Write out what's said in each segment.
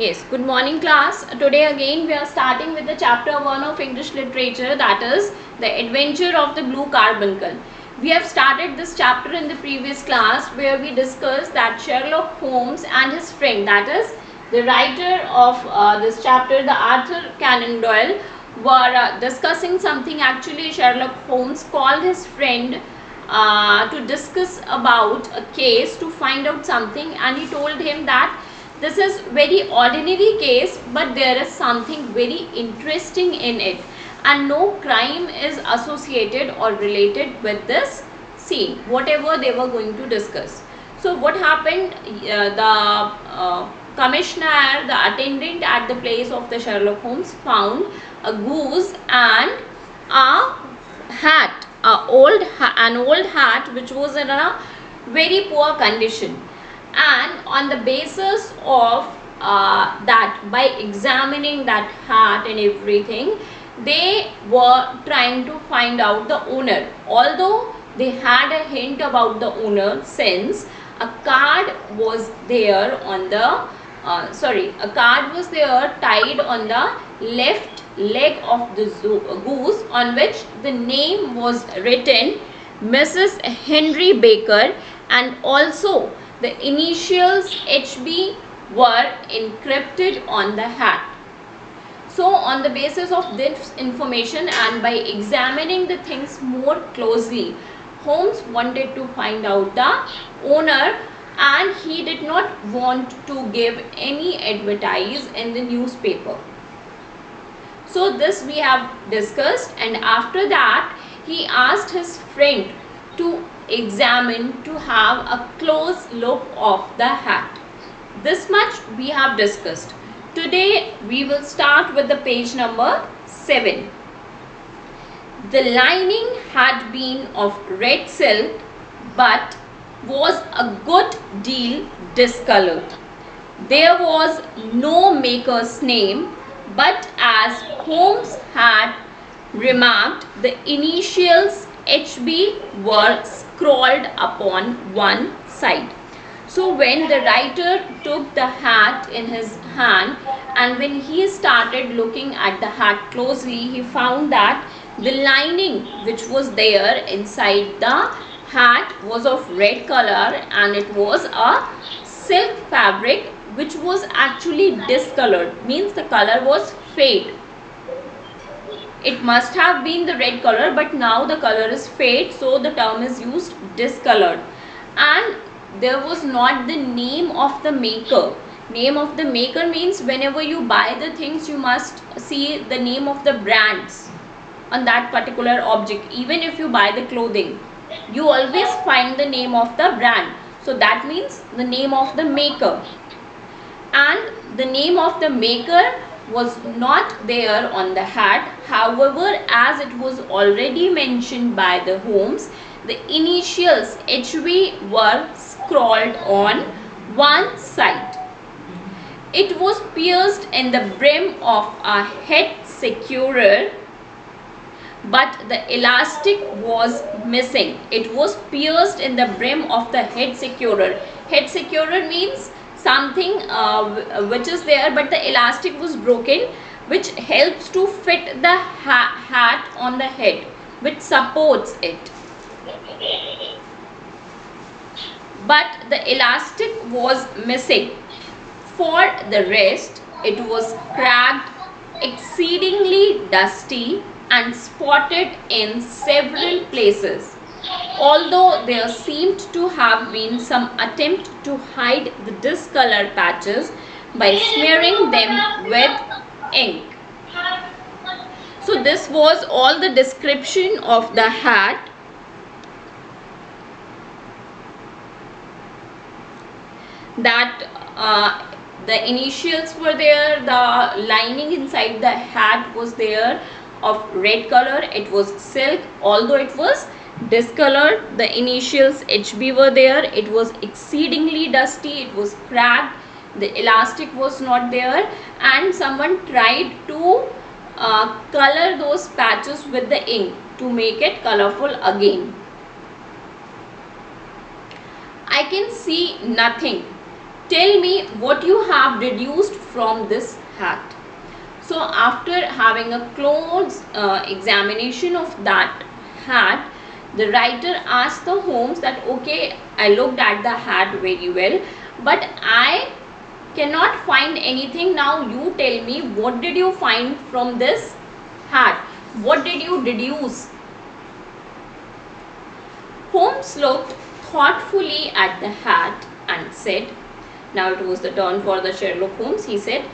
Yes, good morning class. Today again we are starting with the chapter 1 of English literature, that is The Adventure of the Blue Carbuncle. We have started this chapter in the previous class where we discussed that Sherlock Holmes and his friend, that is the writer of this chapter, the Arthur Conan Doyle, were discussing something. Actually Sherlock Holmes called his friend to discuss about a case, to find out something, and he told him that this is very ordinary case, but there is something very interesting in it, and no crime is associated or related with this scene, whatever they were going to discuss. So what happened, the commissioner, the attendant at the place of the Sherlock Holmes, found a goose and a hat, an old hat which was in a very poor condition. And on the basis of that, by examining that hat and everything, they were trying to find out the owner, although they had a hint about the owner, since a card was there on the a card was there tied on the left leg of the goose, on which the name was written Mrs. Henry Baker, and also the initials HB were encrypted on the hat. So on the basis of this information and by examining the things more closely, Holmes wanted to find out the owner, and he did not want to give any advertise in the newspaper. So this we have discussed, and after that he asked his friend to examine, to have a close look of the hat. This much we have discussed. Today we will start with the page number 7. The lining had been of red silk but was a good deal discolored. There was no maker's name, but as Holmes had remarked, the initials HB were scrawled upon one side. So when the writer took the hat in his hand, and when he started looking at the hat closely, he found that the lining which was there inside the hat was of red color, and it was a silk fabric which was actually discolored, means the color was fade. It must have been the red color, but now the color is fade, so the term is used discolored. And there was not the name of the maker. Name of the maker means whenever you buy the things, you must see the name of the brands on that particular object. Even if you buy the clothing, you always find the name of the brand. So that means the name of the maker. And the name of the maker was not there on the hat. However, as it was already mentioned by the Holmes, the initials HB were scrawled on one side. It was pierced in the brim of a head securer, but the elastic was missing. It was pierced in the brim of the head securer. Head securer means something which is there, but the elastic was broken, which helps to fit the hat on the head, which supports it. But the elastic was missing. For the rest, it was cracked, exceedingly dusty, and spotted in several places, although there seemed to have been some attempt to hide the discolored patches by smearing them with ink. So this was all the description of the hat. That the initials were there, the lining inside the hat was there of red color, it was silk, although it was discolored. The initials HB were there, it was exceedingly dusty, it was cracked, the elastic was not there, and someone tried to color those patches with the ink to make it colorful again. I can see nothing. Tell me what you have deduced from this hat. So after having a close examination of that hat, the writer asked the Holmes that, okay, I looked at the hat very well, but I cannot find anything. Now you tell me, what did you find from this hat? What did you deduce? Holmes looked thoughtfully at the hat and said, now it was the turn for the Sherlock Holmes. He said,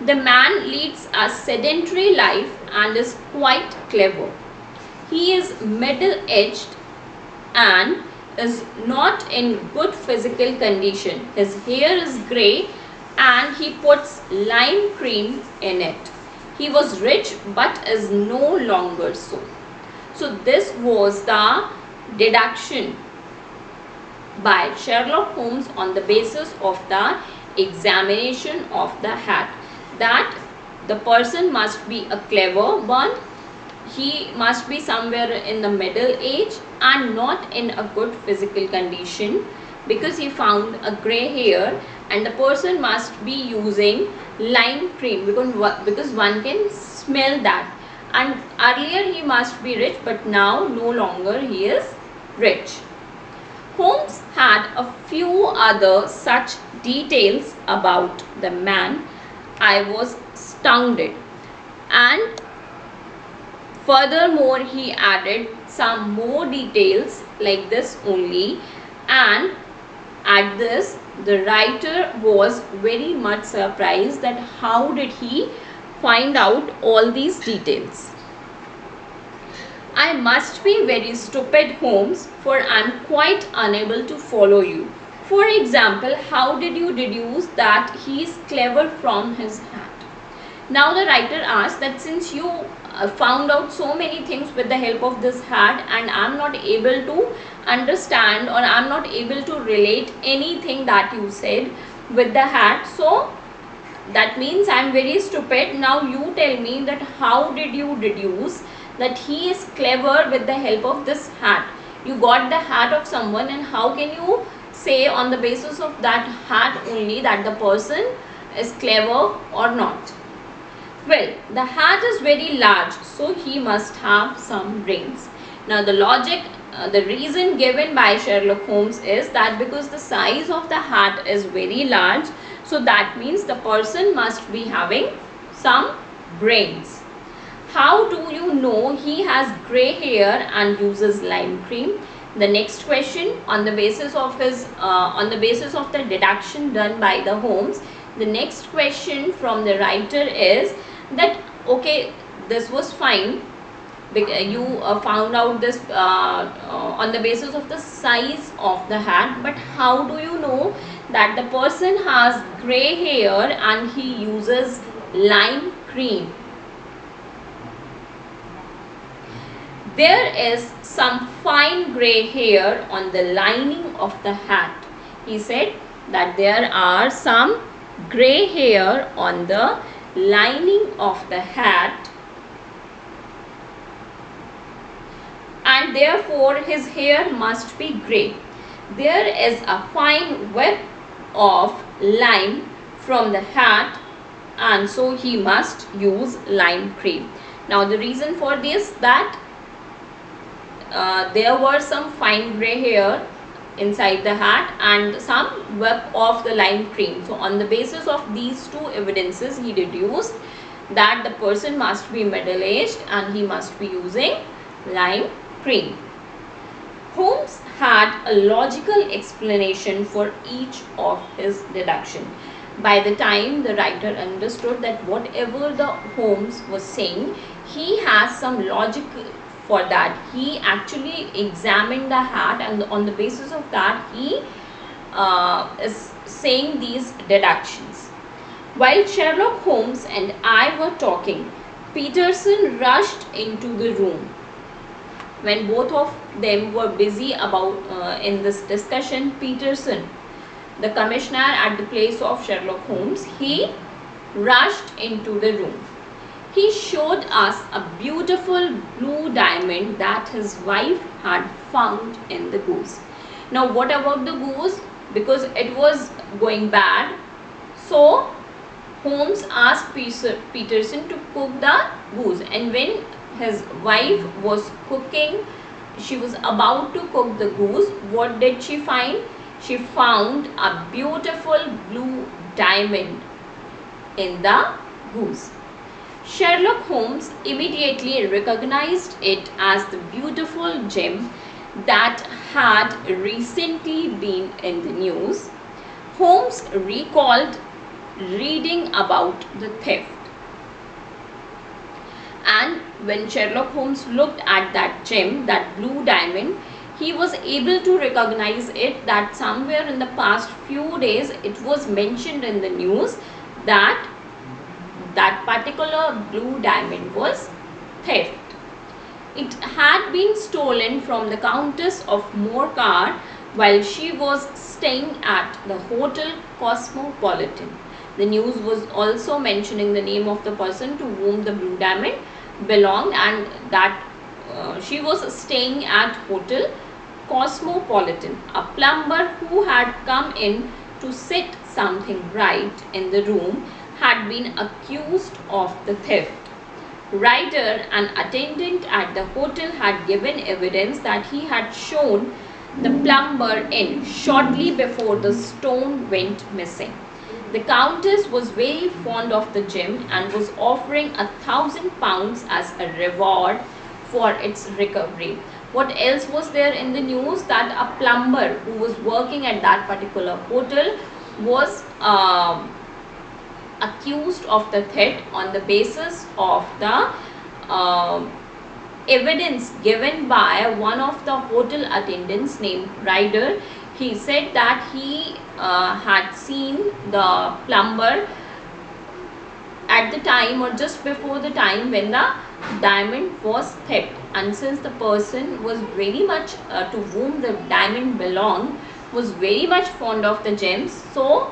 the man leads a sedentary life and is quite clever. He is middle-aged and is not in good physical condition. His hair is grey and he puts lime cream in it. He was rich but is no longer so. So this was the deduction by Sherlock Holmes on the basis of the examination of the hat, that the person must be a clever one, he must be somewhere in the middle age and not in a good physical condition, because he found a grey hair, and the person must be using lime cream because one can smell that, and earlier he must be rich but now no longer he is rich. Holmes had a few other such details about the man. I was astounded, and furthermore he added some more details like this only, and at this the writer was very much surprised that how did he find out all these details. I must be very stupid, Holmes, for I am quite unable to follow you. For example, how did you deduce that he is clever from his hat? Now the writer asked that since you found out so many things with the help of this hat, and I am not able to understand or I am not able to relate anything that you said with the hat, so that means I am very stupid. Now you tell me that how did you deduce that he is clever with the help of this hat? You got the hat of someone, and how can you say on the basis of that hat only that the person is clever or not? Well, the hat is very large, so he must have some brains. Now the logic, the reason given by Sherlock Holmes is that because the size of the hat is very large, so that means the person must be having some brains. How do you know he has grey hair and uses lime cream? The next question, on the basis of the deduction done by the Holmes, the next question from the writer is that, okay, this was fine, you found out this on the basis of the size of the hat, but how do you know that the person has grey hair and he uses lime cream? There is some fine grey hair on the lining of the hat. He said that there are some grey hair on the lining of the hat, and therefore his hair must be grey. There is a fine web of lime from the hat, and so he must use lime cream. Now the reason for this, that there were some fine grey hair inside the hat and some web of the lime cream. So on the basis of these two evidences, he deduced that the person must be middle-aged and he must be using lime cream. Holmes had a logical explanation for each of his deduction. By the time the writer understood that whatever the Holmes was saying, he has some logic for that. He actually examined the hat, and on the basis of that he is saying these deductions. While Sherlock Holmes and I were talking, Peterson rushed into the room. When both of them were busy about in this discussion, Peterson, the commissioner at the place of Sherlock Holmes, he rushed into the room. He showed us a beautiful blue diamond that his wife had found in the goose. Now what about the goose? because it was going bad. So Holmes asked Peterson to cook the goose, and when his wife was cooking, she was about to cook the goose, what did she find? She found a beautiful blue diamond in the goose. Sherlock Holmes immediately recognized it as the beautiful gem that had recently been in the news. Holmes recalled reading about the theft, and when Sherlock Holmes looked at that gem, that blue diamond, he was able to recognize it, that somewhere in the past few days it was mentioned in the news that that particular blue diamond was theft. It had been stolen from the Countess of Morcar while she was staying at the Hotel Cosmopolitan. The news was also mentioning the name of the person to whom the blue diamond belonged, and that she was staying at Hotel Cosmopolitan. A plumber who had come in to set something right in the room had been accused of the theft. Ryder, an attendant at the hotel, had given evidence that he had shown the plumber in shortly before the stone went missing. The Countess was very fond of the gem and was offering £1,000 as a reward for its recovery. What else was there in the news? That a plumber who was working at that particular hotel was accused of the theft on the basis of the evidence given by one of the hotel attendants named Ryder. He said that he had seen the plumber at the time or just before the time when the diamond was theft, and since the person was very much to whom the diamond belonged was very much fond of the gems, so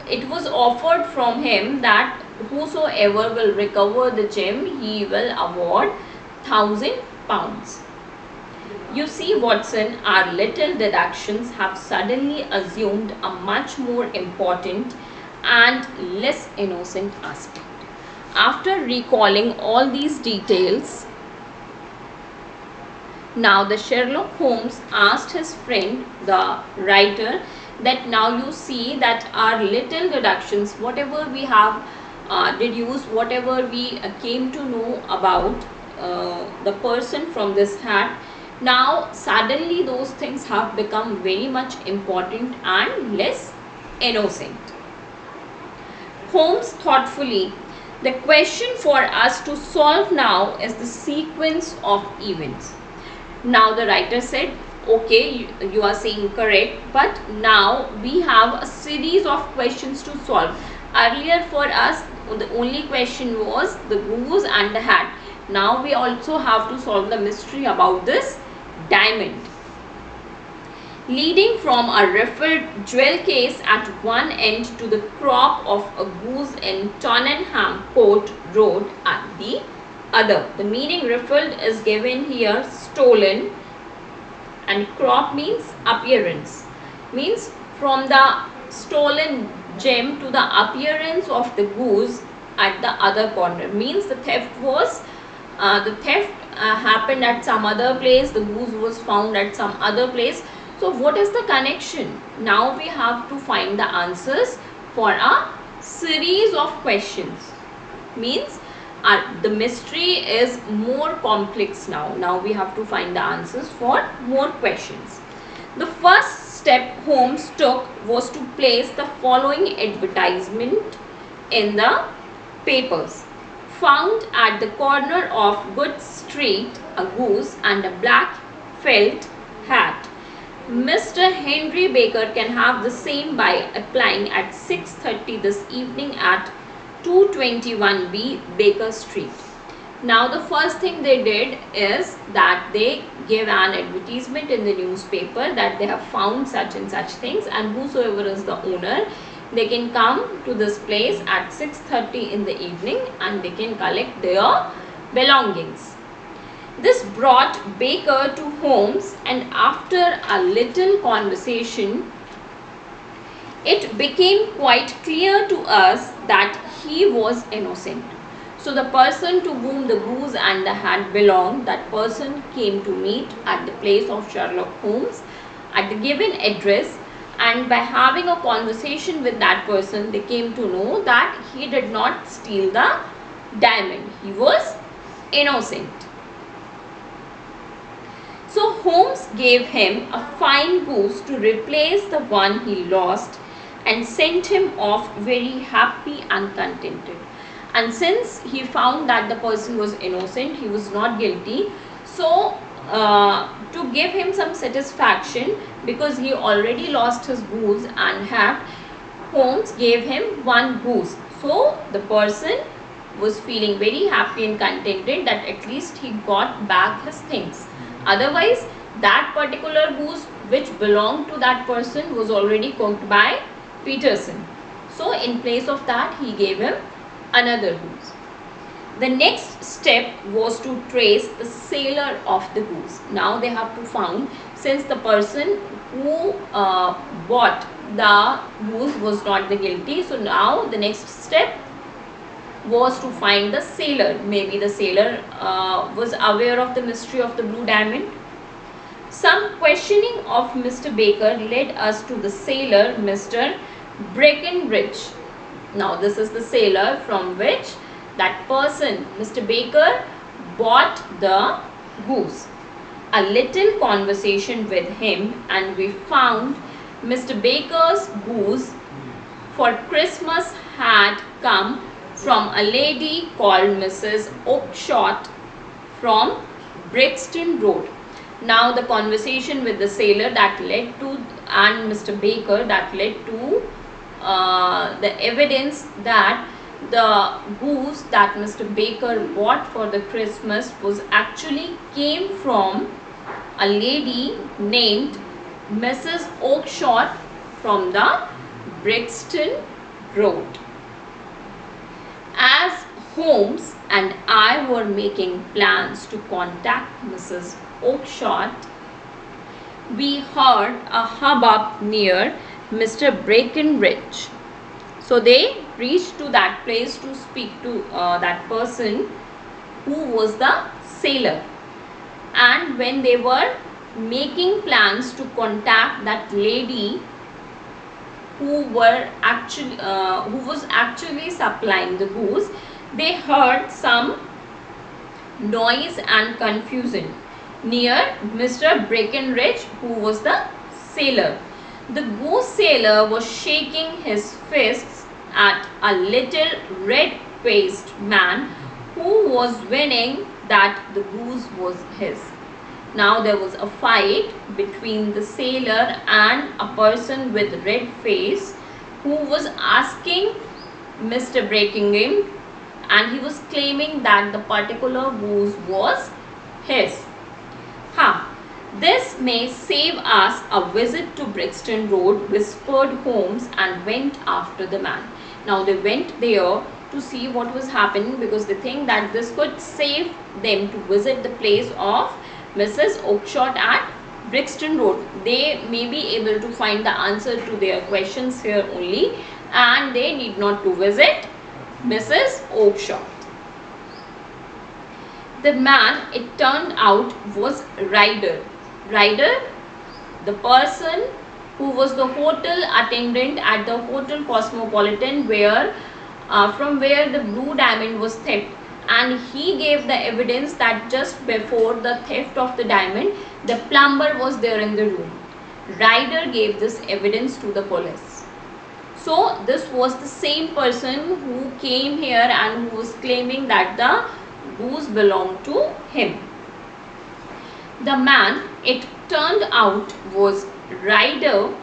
it was offered from him that whosoever will recover the gem, he will award £1,000. You see, Watson, our little deductions have suddenly assumed a much more important and less innocent aspect. After recalling all these details, now the Sherlock Holmes asked his friend, the writer, that now you see that our little deductions, whatever we have deduced, whatever we came to know about the person from this hat, now suddenly those things have become very much important and less innocent. Holmes thoughtfully, the question for us to solve now is the sequence of events. Now the writer said, okay, you are saying correct, but now we have a series of questions to solve. Earlier for us, the only question was the goose and the hat. Now we also have to solve the mystery about this diamond. Leading from a ruffled jewel case at one end to the crop of a goose in Tottenham Court Road at the other. The meaning ruffled is given here stolen, and crop means appearance, means from the stolen gem to the appearance of the goose at the other corner, means the theft was happened at some other place, the goose was found at some other place. So what is the connection? Now we have to find the answers for a series of questions, means the mystery is more complex now. Now we have to find the answers for more questions. The first step Holmes took was to place the following advertisement in the papers. Found at the corner of Good Street, a goose and a black felt hat. Mr. Henry Baker can have the same by applying at 6:30 this evening at 221B Baker Street. Now the first thing they did is that they gave an advertisement in the newspaper that they have found such and such things, and whosoever is the owner, they can come to this place at 6:30 in the evening and they can collect their belongings. This brought Baker to Holmes, and after a little conversation, it became quite clear to us that he was innocent. So the person to whom the goose and the hat belonged, that person came to meet at the place of Sherlock Holmes at the given address, and by having a conversation with that person, they came to know that he did not steal the diamond. He was innocent. So Holmes gave him a fine goose to replace the one he lost and sent him off very happy and contented. And since he found that the person was innocent, he was not guilty, so to give him some satisfaction, because he already lost his goose and hat, Holmes gave him one goose. So the person was feeling very happy and contented that at least he got back his things. Otherwise, that particular goose which belonged to that person was already cooked by Peterson. So in place of that, he gave him another goose. The next step was to trace the sailor of the goose. Now they have to find, since the person who bought the goose was not the guilty, so now the next step was to find the sailor. Maybe the sailor was aware of the mystery of the blue diamond. Some questioning of Mr. Baker led us to the sailor, Mr. Breckenridge. Now this is the sailor from which that person, Mr. Baker, bought the goose. A little conversation with him, and we found Mr. Baker's goose for Christmas had come from a lady called Mrs. Oakshott from Brixton Road. Now the conversation with the sailor that led to, and Mr. Baker, that led to the evidence that the goose that Mr. Baker bought for the Christmas was actually came from a lady named Mrs. Oakshott from the Brixton Road. As Holmes and I were making plans to contact Mrs. Oakshott, we heard a hubbub near Mr. Breckenridge. So they reached to that place to speak to that person who was the sailor. And when they were making plans to contact that lady who was actually supplying the goose, they heard some noise and confusion near Mr. Breckenridge, who was the sailor. The goose sailor was shaking his fists at a little red-faced man who was winning that the goose was his. Now there was a fight between the sailor and a person with red face who was asking Mr. Breckenridge, and he was claiming that the particular goose was his. This may save us a visit to Brixton Road, whispered Holmes, and went after the man. Now they went there to see what was happening, because they think that this could save them to visit the place of Mrs. Oakshott at Brixton Road. They may be able to find the answer to their questions here only, and they need not to visit Mrs. Oakshott. The man, it turned out, was Ryder. Ryder, the person who was the hotel attendant at the Hotel Cosmopolitan, where from where the blue diamond was theft, and he gave the evidence that just before the theft of the diamond, the plumber was there in the room. Ryder gave this evidence to the police. So this was the same person who came here and who was claiming that the goose belonged to him. The man, it turned out, was Ryder,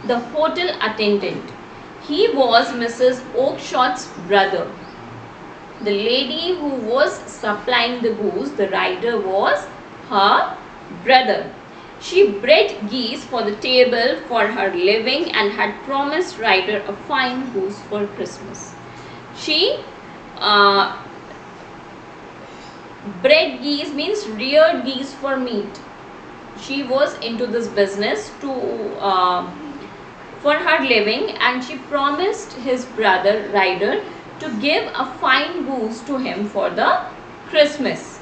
the hotel attendant. He was Mrs. Oakshott's brother. The lady who was supplying the goose, the Ryder, was her brother. She bred geese for the table for her living and had promised Ryder a fine goose for Christmas. She bred geese means reared geese for meat. She was into this business to for her living, and she promised his brother Ryder to give a fine goose to him for the Christmas.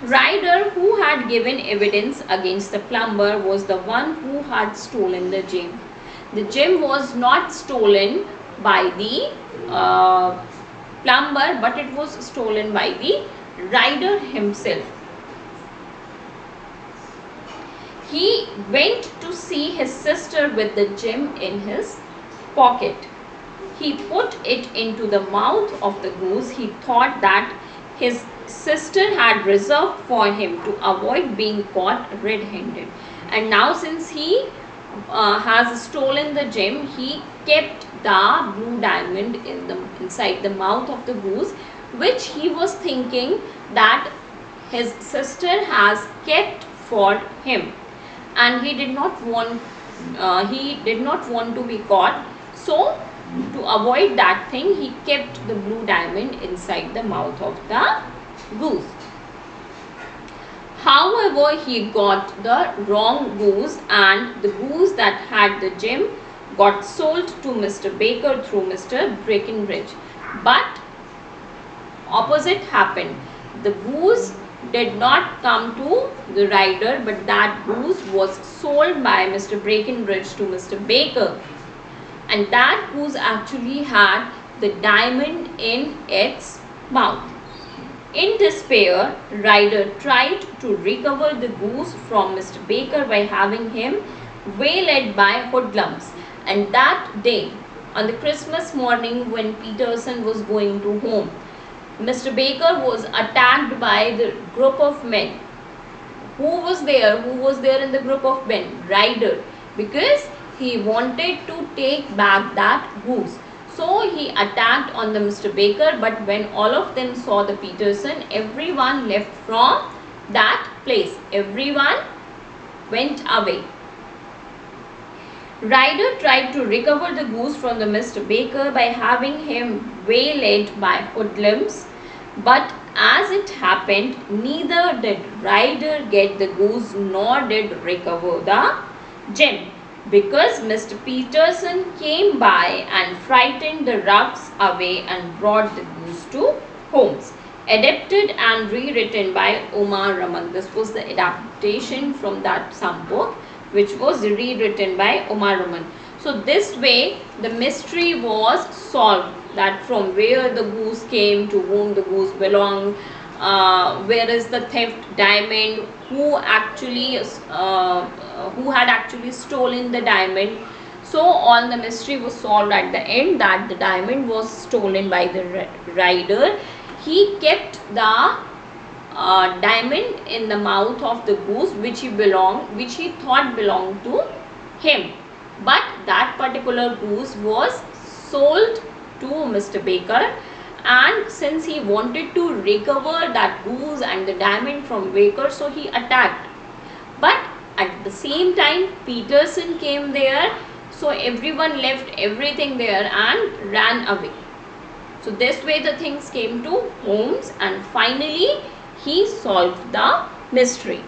Ryder, who had given evidence against the plumber, was the one who had stolen the gem. The gem was not stolen by the plumber, but it was stolen by the Ryder himself. He went to see his sister with the gem in his pocket. He put it into the mouth of the goose. He thought that his sister had reserved for him to avoid being caught red-handed. And now, since he has stolen the gem, he kept the blue diamond inside the mouth of the goose, which he was thinking that his sister has kept for him, and he did not want to be caught. So to avoid that thing, he kept the blue diamond inside the mouth of the goose. However, he got the wrong goose, and the goose that had the gem got sold to Mr. Baker through Mr. Breckenridge. But opposite happened. The goose did not come to the Ryder, but that goose was sold by Mr. Breckenridge to Mr. Baker, and that goose actually had the diamond in its mouth. In despair, Ryder tried to recover the goose from Mr. Baker by having him waylaid by hoodlums. And that day, on the Christmas morning when Peterson was going to home, Mr. Baker was attacked by the group of men. Who was there? Who was there in the group of men? Ryder, because he wanted to take back that goose. So he attacked on the Mr. Baker, but when all of them saw the Peterson, everyone left from that place. Everyone went away. Ryder tried to recover the goose from the Mr. Baker by having him waylaid by hoodlums, but as it happened, neither did Ryder get the goose nor did recover the gem, because Mr. Peterson came by and frightened the roughs away and brought the goose to Holmes. Adapted and rewritten by Omar Raman. This was the adaptation from that some book, which was rewritten by Omar Raman. So this way the mystery was solved, that from where the goose came, to whom the goose belonged, where is the theft diamond, who had actually stolen the diamond. So all the mystery was solved at the end, that the diamond was stolen by the Ryder. He kept the diamond in the mouth of the goose, which he thought belonged to him, but that particular goose was sold to Mr. Baker, and since he wanted to recover that goose and the diamond from Baker, so he attacked. But at the same time, Peterson came there, so everyone left everything there and ran away. So this way the things came to Holmes, and finally he solved the mystery.